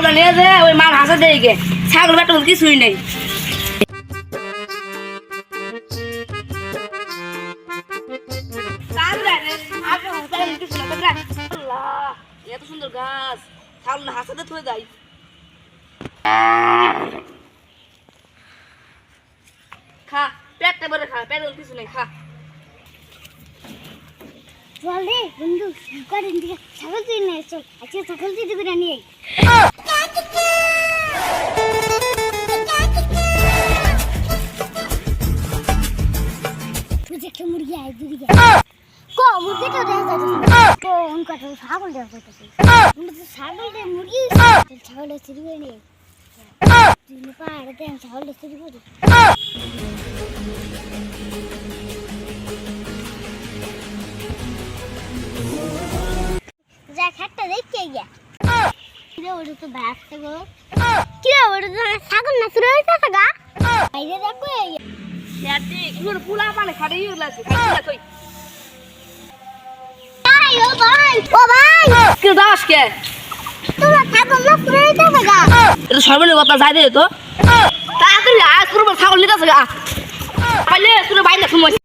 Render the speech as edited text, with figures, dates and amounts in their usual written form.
ছাগলটা নিয়ে যে ওই মার হাসা দিয়ে গে ছাগল বেটা কিছুই নেই এত সুন্দর গাছ ছাগল হাসাতে থয়ে যায় খা পেটটা ভরে খা পেট কিছু নেই খা চল রে বন্ধু কদিন থেকে ছাগল তুই নিয়ে চল আজকে ছাগল তুই দিবি না নিয়ে তুই একটা মুরগি আয় দিদি কো মুরগি তো দেখা যাচ্ছে কো উনকা তো ছাগল দেখা যাচ্ছে আমরা তো ছাগল দে মুরগি ছাগল চুরি করে নিয়ে তুই না পারতে ছাগল চুরি করে যা খাটটা দেখতে গিয়া কিরে ওটা তো ভাগতে গো কিরে ওটা তো ছাগল না চুরি হইছে গা বাইরে দেখো ইয়াতি ইগুর পুলা পালে খাড়ি ইউলাছে খাড়ি কই ও ভাই কি দাস কে তোমার ছাগল না চুরি হইছে গা এটা সর্বনিম্ন কথা যাই দে তো তাড়াতাড়ি আজ পুরো ছাগল নিতে গা পাইলে তুই বাইরে সময়